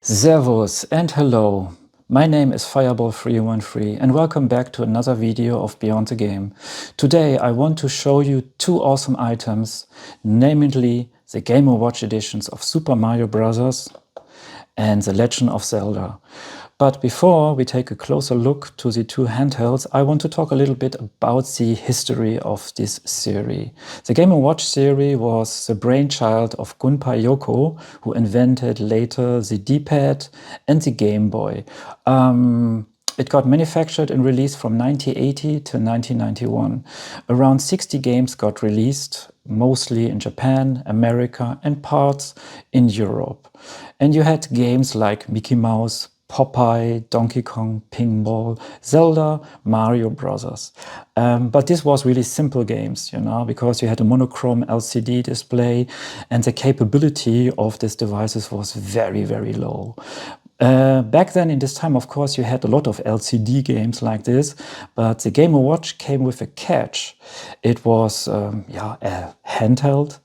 Servus and hello. My name is Fireball313 and welcome back to another video of Beyond the Game. Today I want to show you two awesome items, namely the Game & Watch editions of Super Mario Bros. And The Legend of Zelda. But before we take a closer look to the two handhelds, I want to talk a little bit about the history of this series. The Game & Watch series was the brainchild of Gunpei Yokoi, who invented later the D-pad and the Game Boy. It got manufactured and released from 1980 to 1991. Around 60 games got released, mostly in Japan, America, and parts in Europe. And you had games like Mickey Mouse, Popeye, Donkey Kong, Pinball, Zelda, Mario Bros. But this was really simple games, because you had a monochrome LCD display and the capability of these devices was very, very low. Back then, in this time, of course, you had a lot of LCD games like this, but the Game & Watch came with a catch. It was a handheld,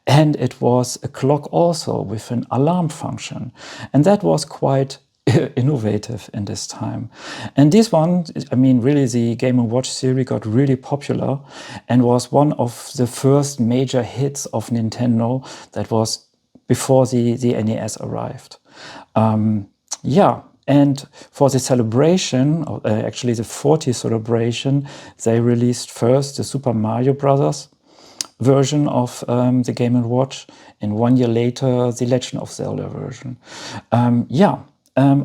and it was a clock also with an alarm function. And that was quite innovative in this time. And this one, really the Game & Watch series got really popular and was one of the first major hits of Nintendo that was before the NES arrived. And for the celebration, actually the 40th celebration, they released first the Super Mario Bros. Version of the Game & Watch, and 1 year later the Legend of Zelda version.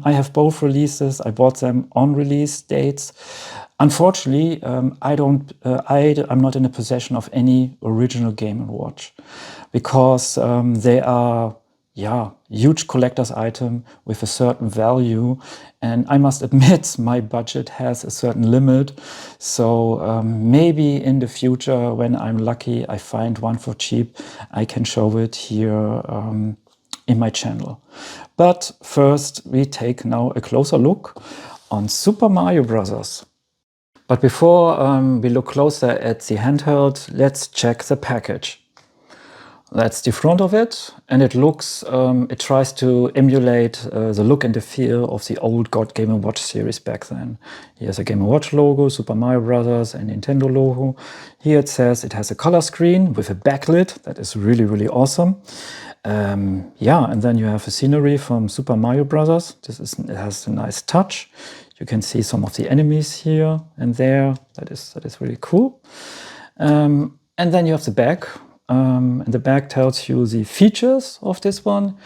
I have both releases. I bought them on release dates. Unfortunately, I'm not in a possession of any original Game & Watch because they are huge collector's item with a certain value, and I must admit my budget has a certain limit. So maybe in the future, when I'm lucky, I find one for cheap, I can show it here in my channel. But first we take now a closer look on Super Mario Bros. But before we look closer at the handheld, let's check the package. That's the front of it, and it looks, it tries to emulate the look and the feel of the old Game & Watch series back then. Here's a Game & Watch logo, Super Mario Bros. And Nintendo logo. Here it says it has a color screen with a backlit. That is really, really awesome. And then you have a scenery from Super Mario Bros. It has a nice touch. You can see some of the enemies here and there. That is really cool. And then you have the back. And the back tells you the features of this one.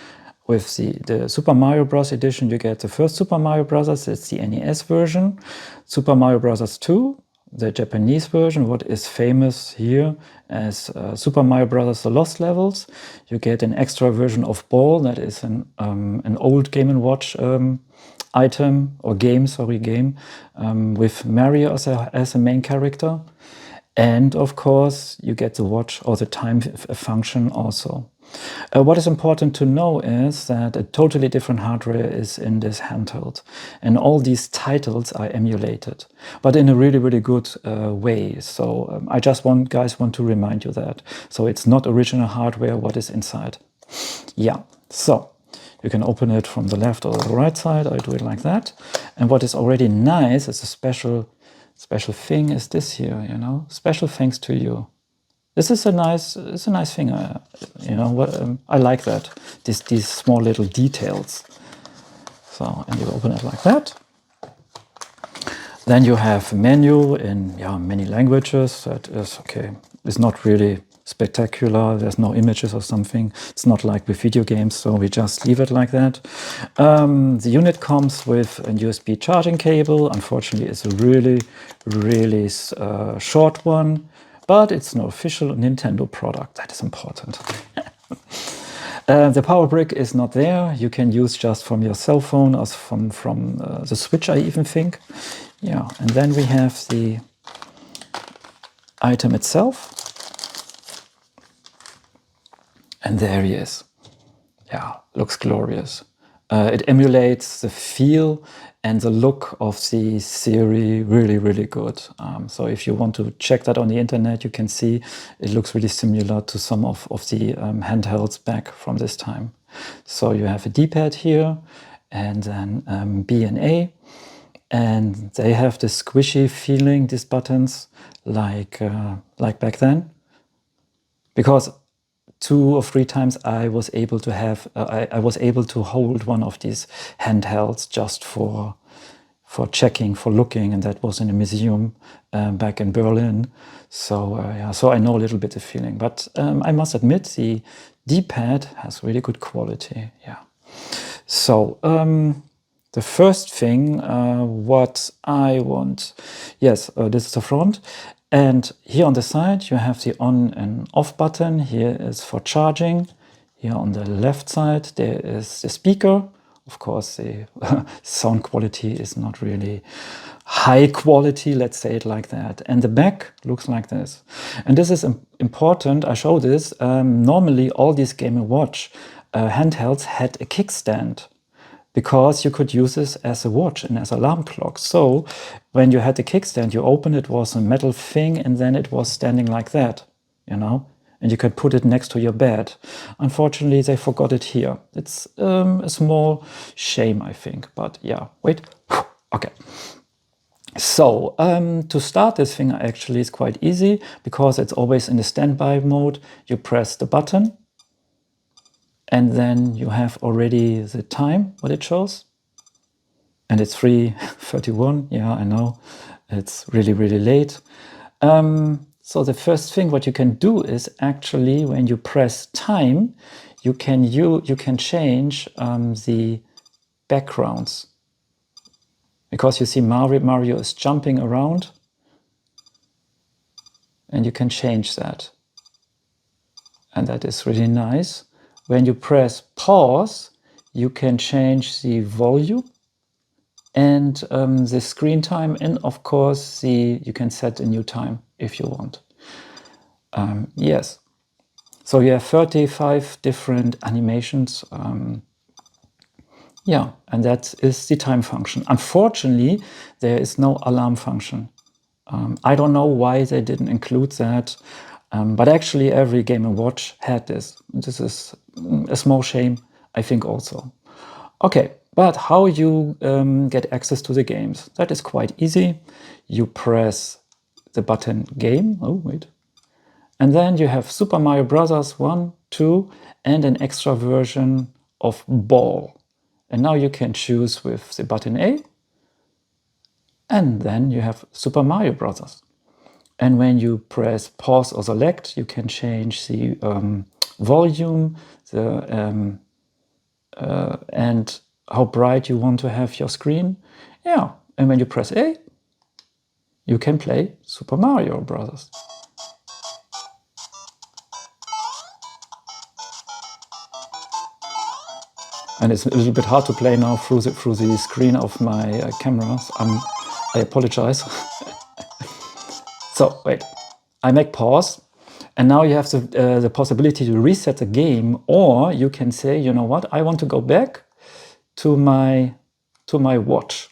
With the Super Mario Bros. Edition, you get the first Super Mario Bros. It's the NES version. Super Mario Bros. 2, the Japanese version, what is famous here as Super Mario Bros. The Lost Levels. You get an extra version of Ball, that is an old Game & Watch item, or game, with Mario as a main character. And of course, you get the watch or the time function also. What is important to know is that a totally different hardware is in this handheld. And all these titles are emulated, but in a really, really good way. So I just want to remind you that. So it's not original hardware, what is inside. So you can open it from the left or the right side. I do it like that. And what is already nice is a special thing is this here, special thanks to you. This is a nice thing, I like that, these small little details. So, and you open it like that. Then you have a menu in many languages. That is okay. It's not really spectacular. There's no images or something. It's not like with video games, so we just leave it like that. The unit comes with a USB charging cable. Unfortunately, it's a really, really short one, but it's an official Nintendo product. That is important. The power brick is not there. You can use just from your cell phone or from the Switch, I even think. And then we have the item itself. And there he is. Looks glorious. It emulates the feel and the look of the series really, really good. So if you want to check that on the internet, you can see it looks really similar to some of the handhelds back from this time. So you have a D-pad here, and then B and A, and they have this squishy feeling, these buttons, like back then. Because 2 or 3 times I was able to have, I was able to hold one of these handhelds just for checking, for looking, and that was in a museum back in Berlin. So yeah, so I know a little bit the feeling. But I must admit, the D-pad has really good quality. Yeah. So the first thing, what I want, yes, this is the front. And here on the side, you have the on and off button. Here is for charging. Here on the left side, there is the speaker. Of course, the sound quality is not really high quality, let's say it like that. And the back looks like this. And this is important, I show this. Normally, all these Game & Watch handhelds had a kickstand, because you could use this as a watch and as an alarm clock. So when you had the kickstand, you open it, was a metal thing, and then it was standing like that, you know, and you could put it next to your bed. Unfortunately, they forgot it here. It's a small shame, I think, but yeah, wait, okay. So to start this thing actually is quite easy, because it's always in the standby mode. You press the button, and then you have already the time, what it shows. And it's 3:31, yeah, I know. It's really, really late. So the first thing what you can do is actually, when you press time, you can change the backgrounds. Because you see Mario is jumping around, and you can change that. And that is really nice. When you press pause, you can change the volume and the screen time, and of course you can set a new time if you want. Yes, so you have 35 different animations. Yeah, and that is the time function. Unfortunately, there is no alarm function. I don't know why they didn't include that. But actually every Game & Watch had this. This is a small shame, I think, also. Okay, but how you get access to the games? That is quite easy. You press the button Game, oh wait, and then you have Super Mario Bros. 1, 2, and an extra version of Ball. And now you can choose with the button A, and then you have Super Mario Bros. And when you press pause or select, you can change the volume, the and how bright you want to have your screen. Yeah, and when you press A, you can play Super Mario Bros. And it's a little bit hard to play now through the screen of my camera. I apologize. So wait, I make pause, and now you have the possibility to reset the game, or you can say, you know what, I want to go back to my watch.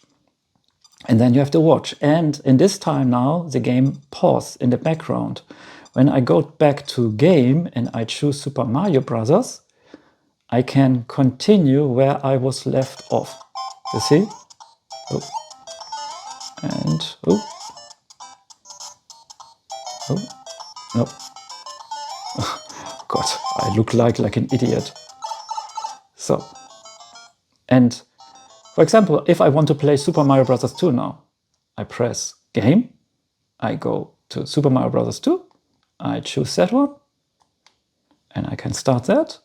And then you have the watch. And in this time now, the game paused in the background. When I go back to game and I choose Super Mario Bros., I can continue where I was left off. You see? Oh. And oh. Oh. No. God, I look like an idiot. So. And for example, if I want to play Super Mario Bros. 2 now, I press Game, I go to Super Mario Bros. 2, I choose that one, and I can start that,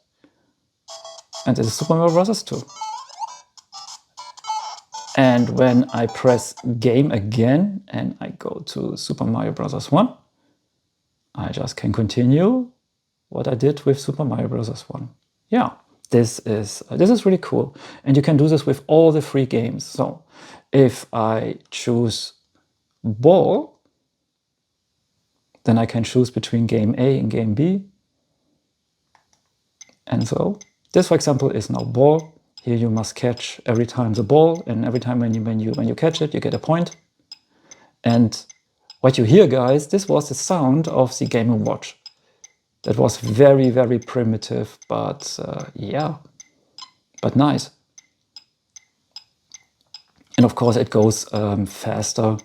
and this is Super Mario Bros. 2. And when I press Game again, and I go to Super Mario Bros. 1, I just can continue what I did with Super Mario Bros. 1. Yeah. This is really cool, and you can do this with all the free games. So if I choose Ball, then I can choose between game A and game B. And so this, for example, is now Ball. Here you must catch every time the ball, and every time when you catch it, you get a point. And what you hear, guys, this was the sound of the Game & Watch. That was very, very primitive, but yeah. but nice. And of course it goes faster.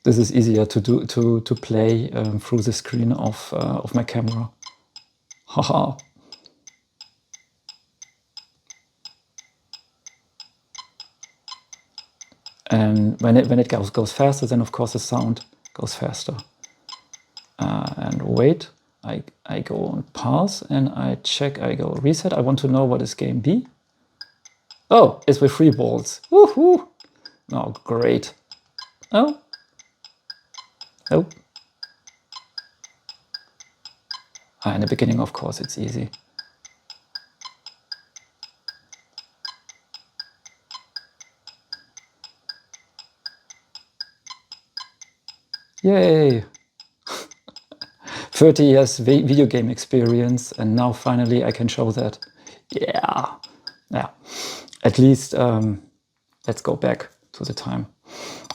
This is easier to play through the screen of my camera. Haha. And when it goes faster, then of course the sound goes faster. And wait, I go on pause and I check, I go reset. I want to know what is game B. Oh, it's with 3 balls. Woohoo! Oh, great. Oh. Oh. In the beginning, of course, it's easy. Yay! 30 years video game experience, and now finally I can show that. Yeah. At least let's go back to the time.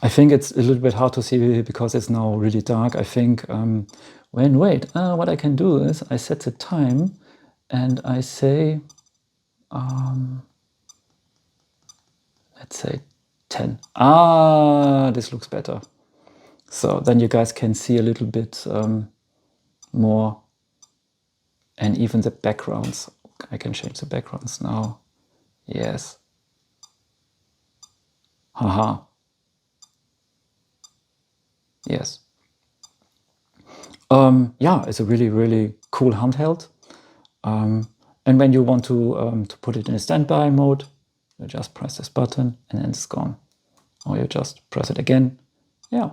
I think it's a little bit hard to see because it's now really dark. I think what I can do is I set the time and I say, let's say 10. This looks better. So then you guys can see a little bit more, and even the backgrounds. I can change the backgrounds now. Yes. Haha. Yes. Yeah, it's a really, really cool handheld. And when you want to put it in a standby mode, you just press this button and then it's gone. Or you just press it again. Yeah.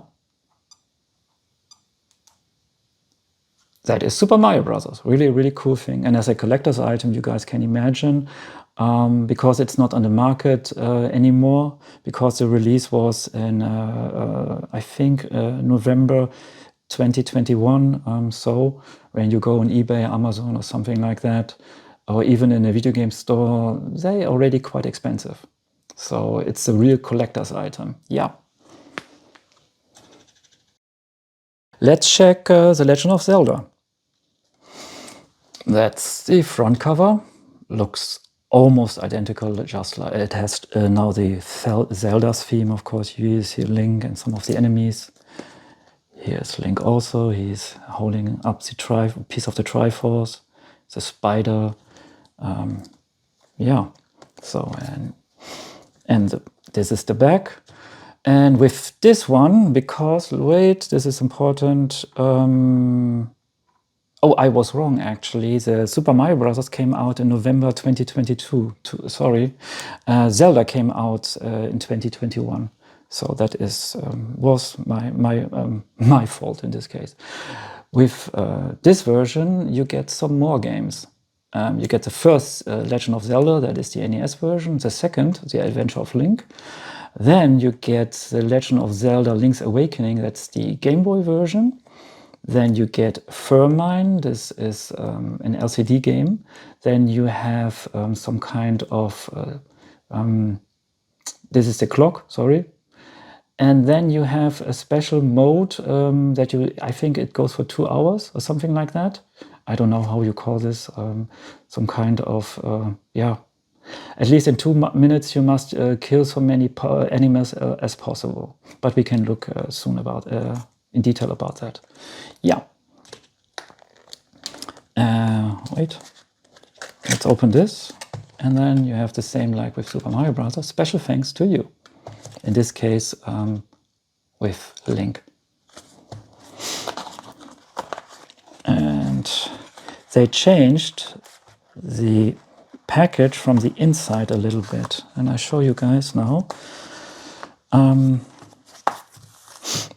That is Super Mario Bros. Really, really cool thing. And as a collector's item, you guys can imagine, because it's not on the market anymore, because the release was in, I think, November 2021. So when you go on eBay, Amazon or something like that, or even in a video game store, they're already quite expensive. So it's a real collector's item. Yeah. Let's check The Legend of Zelda. That's the front cover. Looks almost identical, just like it has now the Zelda's theme, of course. You see Link and some of the enemies. Here's Link also. He's holding up the piece of the Triforce, the spider. Yeah. So this is the back. And with this one, because wait, this is important. Oh, I was wrong, actually. The Super Mario Bros. Came out in November 2022. Sorry. Zelda came out in 2021. So that was my fault in this case. With this version, you get some more games. You get the first Legend of Zelda, that is the NES version. The second, The Adventure of Link. Then you get the Legend of Zelda Link's Awakening, that's the Game Boy version. Then you get Firmine, this is an LCD game. Then you have some kind of, this is the clock, sorry. And then you have a special mode that I think it goes for 2 hours or something like that. I don't know how you call this, some kind of, yeah. At least in 2 minutes you must kill so many animals as possible. But we can look soon about in detail about that. Yeah. Wait. Let's open this. And then you have the same like with Super Mario Bros. Special thanks to you. In this case, with Link. And they changed the package from the inside a little bit. And I show you guys now.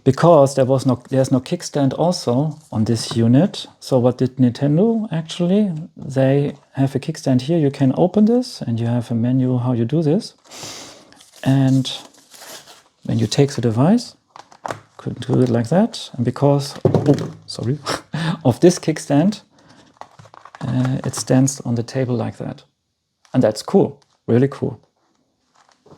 Because there's no kickstand also on this unit. So what did Nintendo actually? They have a kickstand here. You can open this and you have a menu how you do this. And when you take the device, you could do it like that. And because of this kickstand, it stands on the table like that. And that's cool, really cool.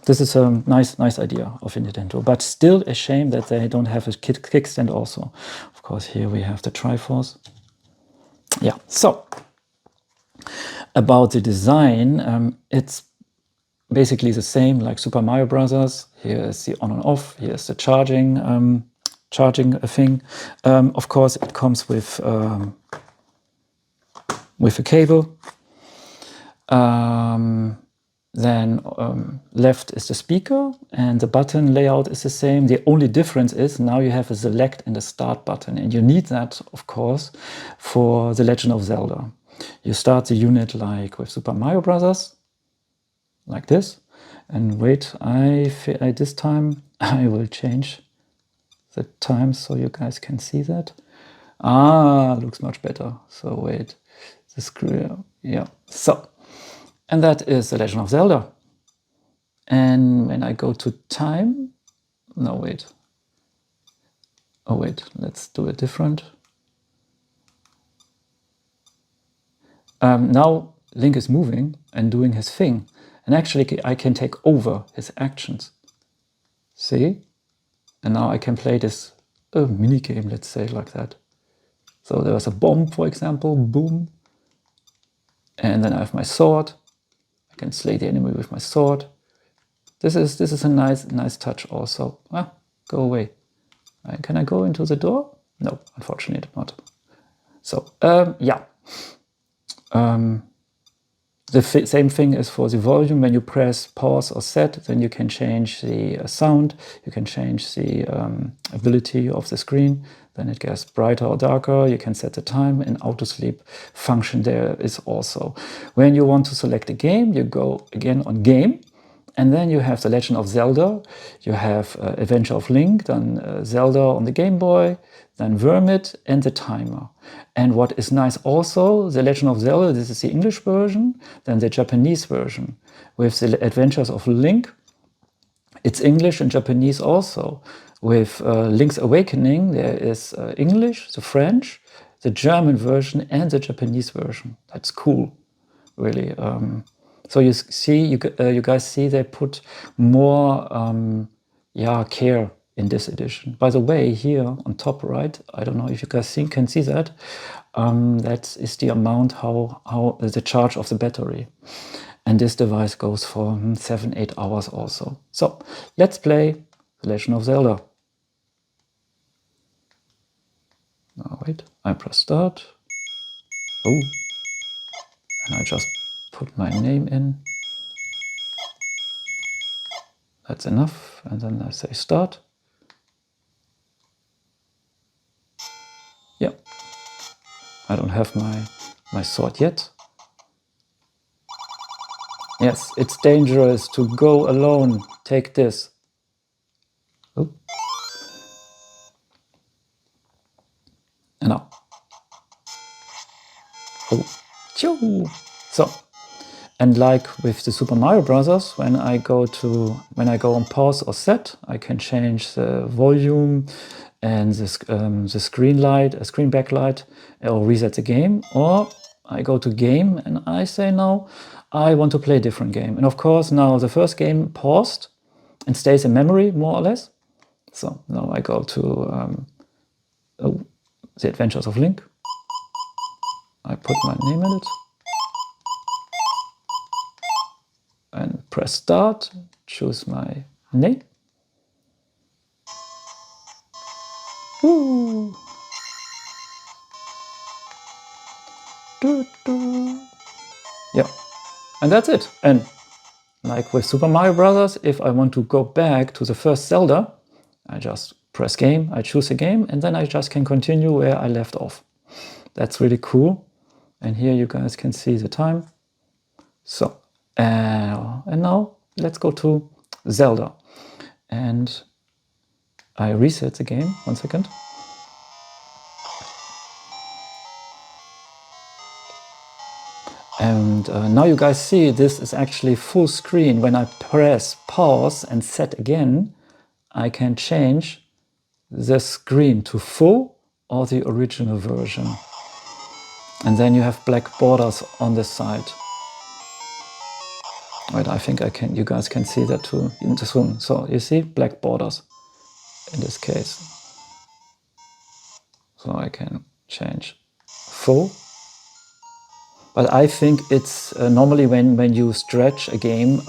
This is a nice idea of Nintendo, but still a shame that they don't have a kickstand also. Of course, here we have the Triforce. Yeah, so about the design, it's basically the same like Super Mario Brothers. Here is the on and off. Here's the charging thing. Of course, it comes with a cable. Then left is the speaker, and the button layout is the same. The only difference is now you have a select and a start button, and you need that, of course, for The Legend of Zelda. You start the unit like with Super Mario Brothers, like this. And wait, this time I will change the time so you guys can see that. Looks much better. So wait, the screen, yeah. So, and that is The Legend of Zelda. And when I go to time, no, wait. Oh, wait, let's do it different. Now Link is moving and doing his thing. And actually I can take over his actions. See? And now I can play this mini game, let's say, like that. So there was a bomb, for example, boom. And then I have my sword. I can slay the enemy with my sword. This is a nice touch also. Go away. Can I go into the door? No, unfortunately not. So yeah. The same thing is for the volume. When you press pause or set, then you can change the sound. You can change the ability of the screen. Then it gets brighter or darker. You can set the time, and auto sleep function there is also. When you want to select a game, you go again on game. And then you have The Legend of Zelda, you have Adventure of Link, then Zelda on the Game Boy, then Vermit, and the timer. And what is nice also, The Legend of Zelda, this is the English version, then the Japanese version. With The Adventures of Link, it's English and Japanese also. With Link's Awakening, there is English, the French, the German version, and the Japanese version. That's cool, really. So you see, you guys see they put more care in this edition. By the way, here on top right, I don't know if you guys can see that. That is the amount how the charge of the battery. And this device goes for 7-8 hours also. So let's play The Legend of Zelda. Oh, wait, I press start. Oh, and I just put my name in. That's enough. And then I say start. Yeah. I don't have my sword yet. Yes, it's dangerous to go alone. Take this. Oh. And now. Oh. So, and like with the Super Mario Brothers, when I go on pause or set, I can change the volume and the screen backlight, or reset the game, or I go to game and I say now I want to play a different game. And of course now the first game paused and stays in memory more or less. So now I go to The Adventures of Link. I put my name in it. And press start, choose my name. Woo. Yeah, and that's it. And like with Super Mario Brothers, if I want to go back to the first Zelda, I just press game, I choose a game, and then I just can continue where I left off. That's really cool. And here you guys can see the time. So, and now let's go to Zelda. And I reset the game, 1 second. And now you guys see this is actually full screen. When I press pause and set again, I can change the screen to full or the original version. And then you have black borders on the side. Right, I think you guys can see that too in this one. So you see black borders in this case. So I can change full But I think it's normally when you stretch a game,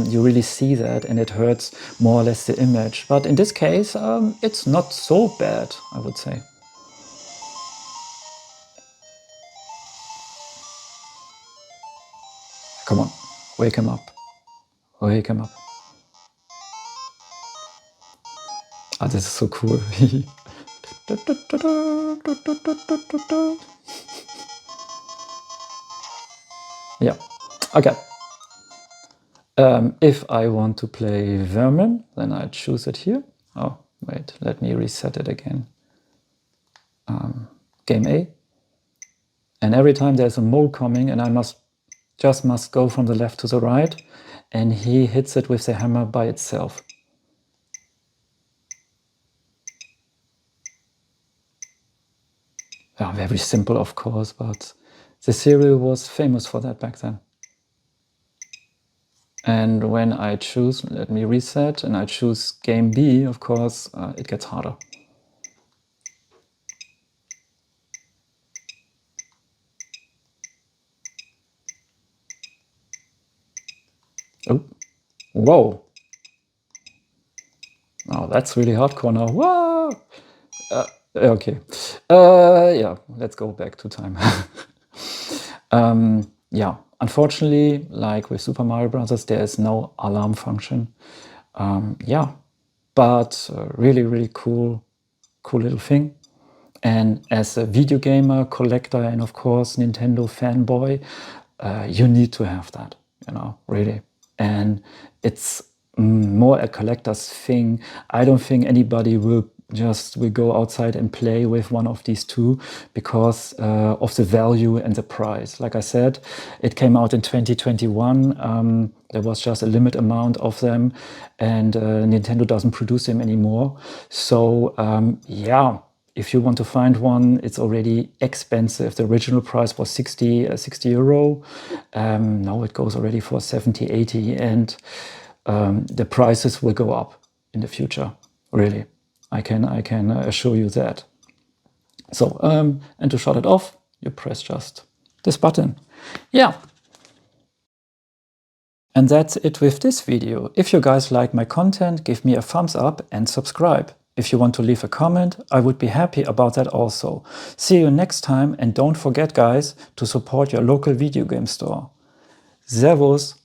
you really see that and it hurts more or less the image. But in this case, it's not so bad, I would say. Come on, wake him up. Wake him up. Ah, this is so cool. Yeah, okay. If I want to play Vermin, then I choose it here. Oh, wait, let me reset it again. Game A. And every time there's a mole coming and I must go from the left to the right, and he hits it with the hammer by itself. Yeah, very simple, of course, but the serial was famous for that back then. And when I choose, let me reset, and I choose game B, of course, it gets harder. Oh, whoa. Oh, that's really hardcore now. Whoa! Okay. Yeah, let's go back to time. Yeah, unfortunately, like with Super Mario Bros., there is no alarm function. Yeah, but really, really cool little thing. And as a video gamer, collector, and of course Nintendo fanboy, you need to have that, you know, really. And it's more a collector's thing. I don't think anybody will go outside and play with one of these two because of the value and the price. Like I said, it came out in 2021. There was just a limited amount of them, and Nintendo doesn't produce them anymore. So yeah, if you want to find one, it's already expensive. The original price was 60 euro. Now it goes already for 70, 80, and the prices will go up in the future. Really, I can assure you that. So, and to shut it off, you press just this button. Yeah. And that's it with this video. If you guys like my content, give me a thumbs up and subscribe. If you want to leave a comment, I would be happy about that also. See you next time, and don't forget guys to support your local video game store. Servus!